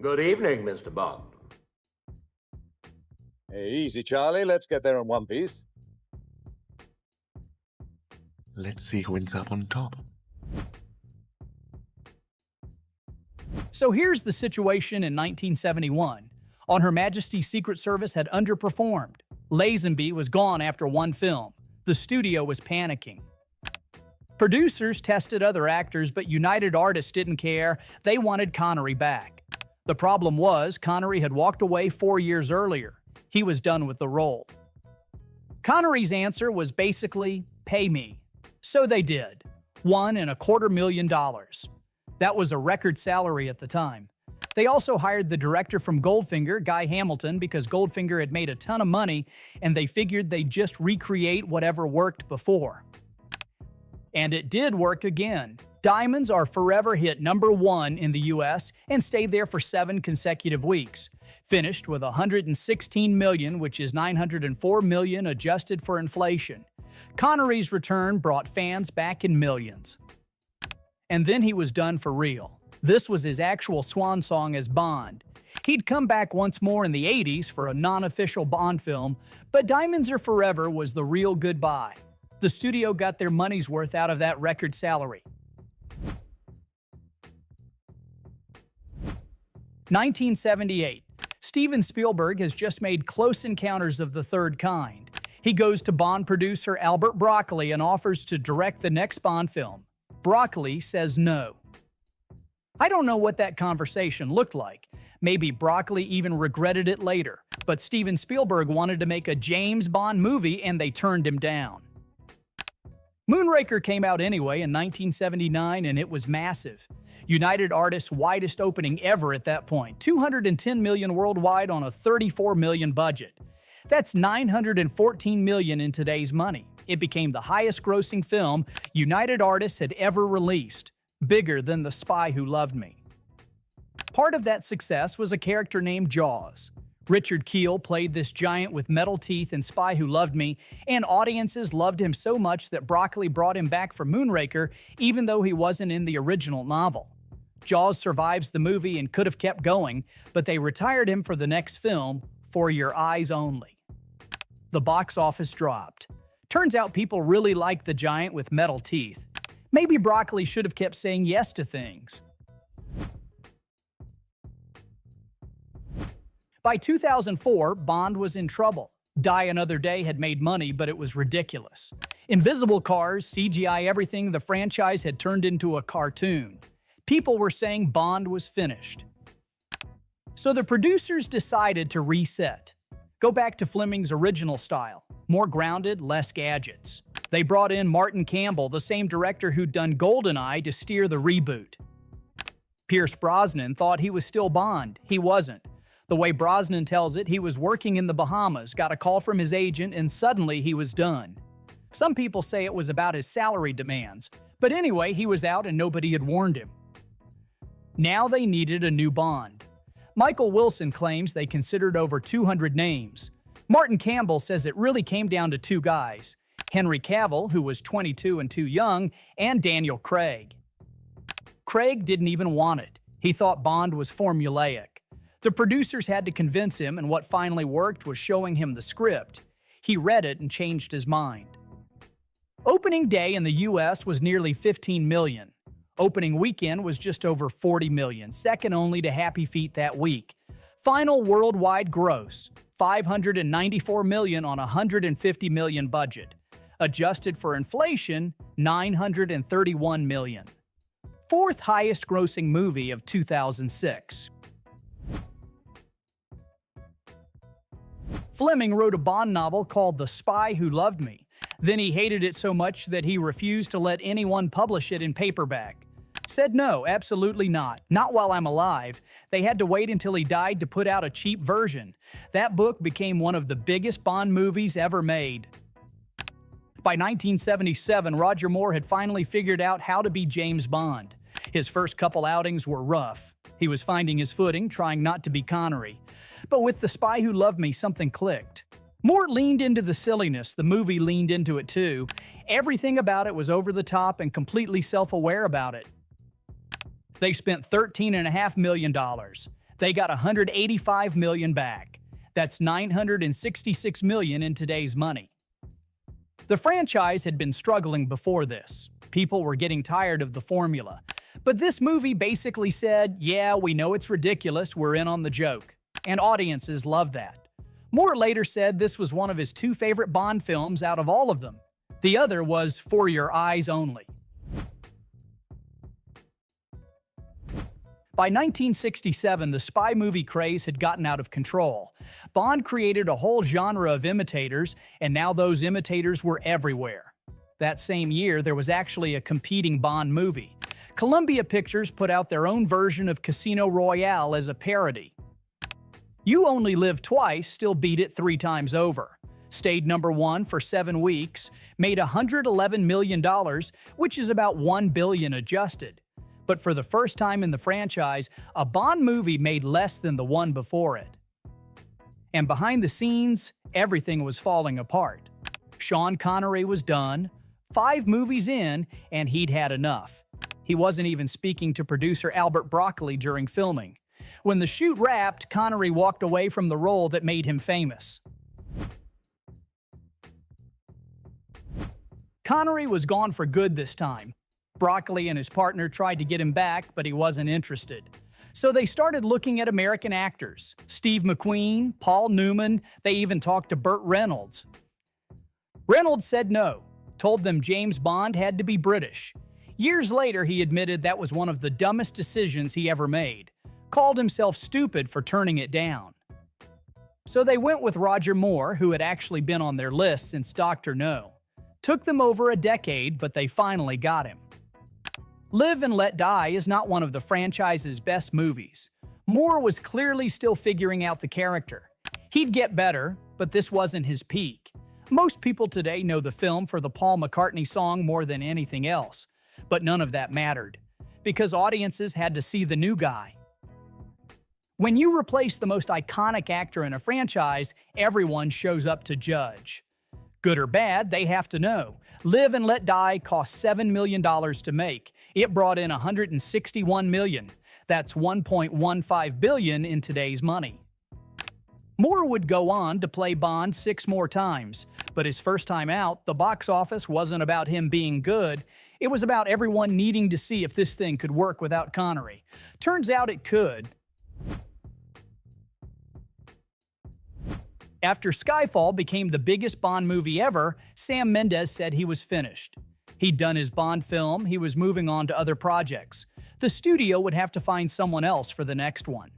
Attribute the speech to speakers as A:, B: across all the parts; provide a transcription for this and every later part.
A: Good evening, Mr. Bond.
B: Hey, easy, Charlie. Let's get there in one piece.
C: Let's see who ends up on top.
D: So here's the situation in 1971. On Her Majesty's Secret Service had underperformed. Lazenby was gone after one film. The studio was panicking. Producers tested other actors, but United Artists didn't care. They wanted Connery back. The problem was, Connery had walked away 4 years earlier. He was done with the role. Connery's answer was basically, pay me. So they did. $1.25 million. That was a record salary at the time. They also hired the director from Goldfinger, Guy Hamilton, because Goldfinger had made a ton of money and they figured they'd just recreate whatever worked before. And it did work again. Diamonds Are Forever hit #1 in the US and stayed there for 7 consecutive weeks. Finished with $116 million, which is $904 million adjusted for inflation. Connery's return brought fans back in millions. And then he was done for real. This was his actual swan song as Bond. He'd come back once more in the 80s for a non-official Bond film, but Diamonds Are Forever was the real goodbye. The studio got their money's worth out of that record salary. 1978. Steven Spielberg has just made Close Encounters of the Third Kind. He goes to Bond producer Albert Broccoli and offers to direct the next Bond film. Broccoli says no. I don't know what that conversation looked like. Maybe Broccoli even regretted it later, but Steven Spielberg wanted to make a James Bond movie and they turned him down. Moonraker came out anyway in 1979 and it was massive. United Artists' widest opening ever at that point, $210 million worldwide on a $34 million budget. That's $914 million in today's money. It became the highest-grossing film United Artists had ever released, bigger than The Spy Who Loved Me. Part of that success was a character named Jaws. Richard Kiel played this giant with metal teeth in Spy Who Loved Me, and audiences loved him so much that Broccoli brought him back for Moonraker, even though he wasn't in the original novel. Jaws survives the movie and could have kept going, but they retired him for the next film, For Your Eyes Only. The box office dropped. Turns out people really liked the giant with metal teeth. Maybe Broccoli should have kept saying yes to things. By 2004, Bond was in trouble. Die Another Day had made money, but it was ridiculous. Invisible cars, CGI everything, the franchise had turned into a cartoon. People were saying Bond was finished. So the producers decided to reset. Go back to Fleming's original style. More grounded, less gadgets. They brought in Martin Campbell, the same director who'd done GoldenEye, to steer the reboot. Pierce Brosnan thought he was still Bond. He wasn't. The way Brosnan tells it, he was working in the Bahamas, got a call from his agent, and suddenly he was done. Some people say it was about his salary demands, but anyway, he was out and nobody had warned him. Now they needed a new Bond. Michael Wilson claims they considered over 200 names. Martin Campbell says it really came down to 2 guys, Henry Cavill, who was 22 and too young, and Daniel Craig. Craig didn't even want it. He thought Bond was formulaic. The producers had to convince him, and what finally worked was showing him the script. He read it and changed his mind. Opening day in the US was nearly 15 million. Opening weekend was just over 40 million, second only to Happy Feet that week. Final worldwide gross, $594 million on a $150 million budget. Adjusted for inflation, $931 million. Fourth highest grossing movie of 2006. Fleming wrote a Bond novel called The Spy Who Loved Me. Then he hated it so much that he refused to let anyone publish it in paperback. Said no, absolutely not. Not while I'm alive. They had to wait until he died to put out a cheap version. That book became one of the biggest Bond movies ever made. By 1977, Roger Moore had finally figured out how to be James Bond. His first couple outings were rough. He was finding his footing, trying not to be Connery. But with The Spy Who Loved Me, something clicked. Moore leaned into the silliness, the movie leaned into it too. Everything about it was over the top and completely self-aware about it. They spent $13.5 million. They got $185 million back. That's $966 million in today's money. The franchise had been struggling before this. People were getting tired of the formula. But this movie basically said, yeah, we know it's ridiculous, we're in on the joke. And audiences loved that. Moore later said this was one of his 2 favorite Bond films out of all of them. The other was For Your Eyes Only. By 1967, the spy movie craze had gotten out of control. Bond created a whole genre of imitators, and now those imitators were everywhere. That same year, there was actually a competing Bond movie. Columbia Pictures put out their own version of Casino Royale as a parody. You Only Live Twice still beat it 3 times over. Stayed #1 for 7 weeks, made $111 million, which is about $1 billion adjusted. But for the first time in the franchise, a Bond movie made less than the one before it. And behind the scenes, everything was falling apart. Sean Connery was done, 5 movies in, and he'd had enough. He wasn't even speaking to producer Albert Broccoli during filming. When the shoot wrapped, Connery walked away from the role that made him famous. Connery was gone for good this time. Broccoli and his partner tried to get him back, but he wasn't interested. So they started looking at American actors. Steve McQueen, Paul Newman, they even talked to Burt Reynolds. Reynolds said no, told them James Bond had to be British. Years later, he admitted that was one of the dumbest decisions he ever made. Called himself stupid for turning it down. So they went with Roger Moore, who had actually been on their list since Dr. No. Took them over a decade, but they finally got him. Live and Let Die is not one of the franchise's best movies. Moore was clearly still figuring out the character. He'd get better, but this wasn't his peak. Most people today know the film for the Paul McCartney song more than anything else. But none of that mattered, because audiences had to see the new guy. When you replace the most iconic actor in a franchise, everyone shows up to judge. Good or bad, they have to know. Live and Let Die cost $7 million to make. It brought in $161 million. That's $1.15 billion in today's money. Moore would go on to play Bond 6 more times, but his first time out, the box office wasn't about him being good. It was about everyone needing to see if this thing could work without Connery. Turns out it could. After Skyfall became the biggest Bond movie ever, Sam Mendes said he was finished. He'd done his Bond film, he was moving on to other projects. The studio would have to find someone else for the next one.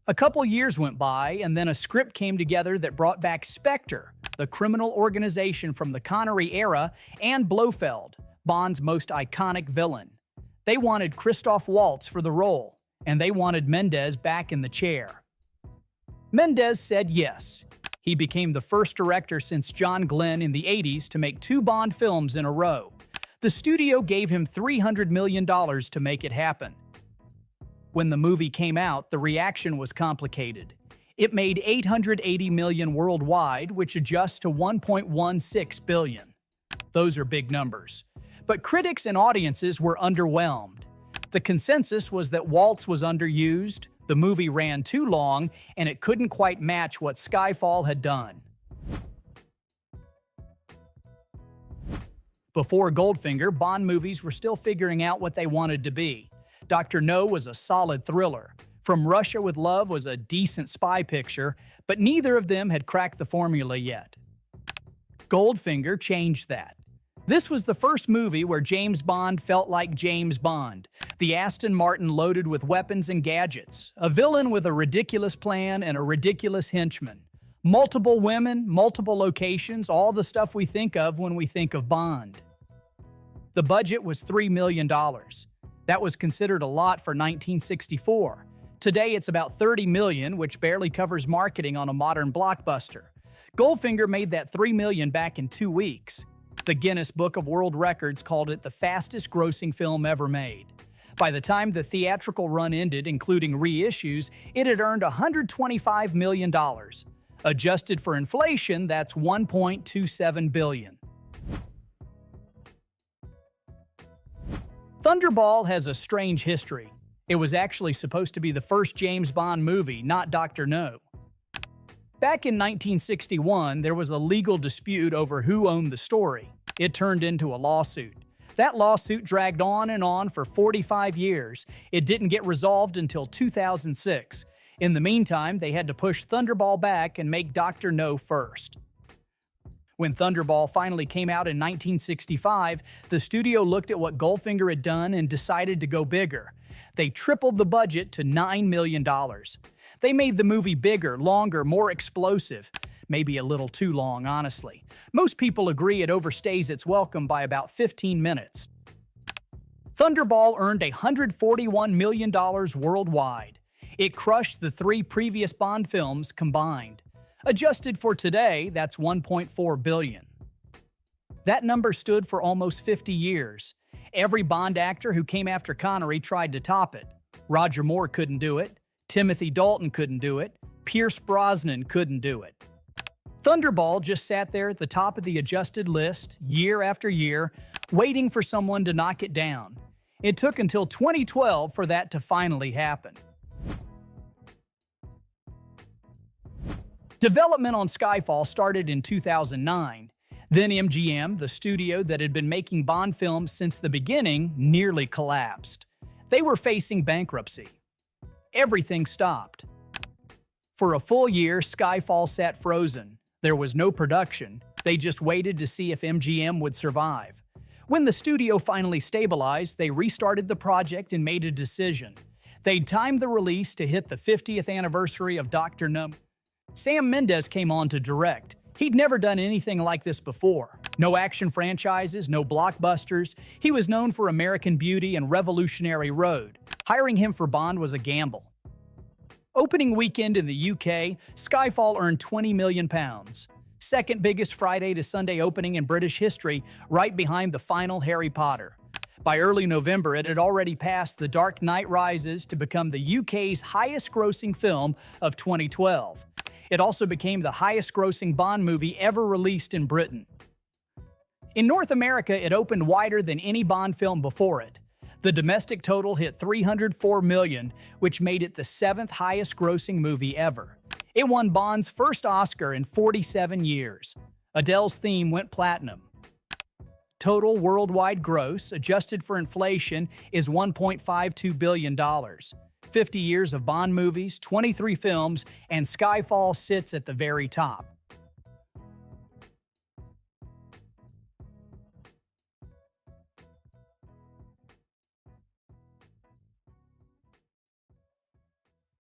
D: A couple years went by, and then a script came together that brought back Spectre, the criminal organization from the Connery era, and Blofeld, Bond's most iconic villain. They wanted Christoph Waltz for the role, and they wanted Mendes back in the chair. Mendes said yes. He became the first director since John Glenn in the 80s to make 2 Bond films in a row. The studio gave him $300 million to make it happen. When the movie came out, the reaction was complicated. It made $880 million worldwide, which adjusts to $1.16 billion. Those are big numbers. But critics and audiences were underwhelmed. The consensus was that Waltz was underused, the movie ran too long, and it couldn't quite match what Skyfall had done. Before Goldfinger, Bond movies were still figuring out what they wanted to be. Dr. No was a solid thriller. From Russia with Love was a decent spy picture, but neither of them had cracked the formula yet. Goldfinger changed that. This was the first movie where James Bond felt like James Bond, the Aston Martin loaded with weapons and gadgets, a villain with a ridiculous plan and a ridiculous henchman. Multiple women, multiple locations, all the stuff we think of when we think of Bond. The budget was $3 million. That was considered a lot for 1964. Today it's about $30 million, which barely covers marketing on a modern blockbuster. Goldfinger made that $3 million back in 2 weeks. The Guinness Book of World Records called it the fastest grossing film ever made. By the time the theatrical run ended, including reissues, it had earned $125 million. Adjusted for inflation, that's $1.27 billion. Thunderball has a strange history. It was actually supposed to be the first James Bond movie, not Dr. No. Back in 1961, there was a legal dispute over who owned the story. It turned into a lawsuit. That lawsuit dragged on for 45 years. It didn't get resolved until 2006. In the meantime, they had to push Thunderball back and make Dr. No first. When Thunderball finally came out in 1965, the studio looked at what Goldfinger had done and decided to go bigger. They tripled the budget to $9 million. They made the movie bigger, longer, more explosive. Maybe a little too long, honestly. Most people agree it overstays its welcome by about 15 minutes. Thunderball earned $141 million worldwide. It crushed the 3 previous Bond films combined. Adjusted for today, that's $1.4 billion. That number stood for almost 50 years. Every Bond actor who came after Connery tried to top it. Roger Moore couldn't do it. Timothy Dalton couldn't do it. Pierce Brosnan couldn't do it. Thunderball just sat there at the top of the adjusted list, year after year, waiting for someone to knock it down. It took until 2012 for that to finally happen. Development on Skyfall started in 2009. Then MGM, the studio that had been making Bond films since the beginning, nearly collapsed. They were facing bankruptcy. Everything stopped. For a full year, Skyfall sat frozen. There was no production. They just waited to see if MGM would survive. When the studio finally stabilized, they restarted the project and made a decision. They'd timed the release to hit the 50th anniversary of Dr. No. Sam Mendes came on to direct. He'd never done anything like this before. No action franchises, no blockbusters. He was known for American Beauty and Revolutionary Road. Hiring him for Bond was a gamble. Opening weekend in the UK, Skyfall earned £20 million. Second biggest Friday to Sunday opening in British history, right behind the final Harry Potter. By early November, it had already passed The Dark Knight Rises to become the UK's highest-grossing film of 2012. It also became the highest-grossing Bond movie ever released in Britain. In North America, it opened wider than any Bond film before it. The domestic total hit $304 million, which made it the 7th highest-grossing movie ever. It won Bond's first Oscar in 47 years. Adele's theme went platinum. Total worldwide gross, adjusted for inflation, is $1.52 billion. 50 years of Bond movies, 23 films, and Skyfall sits at the very top.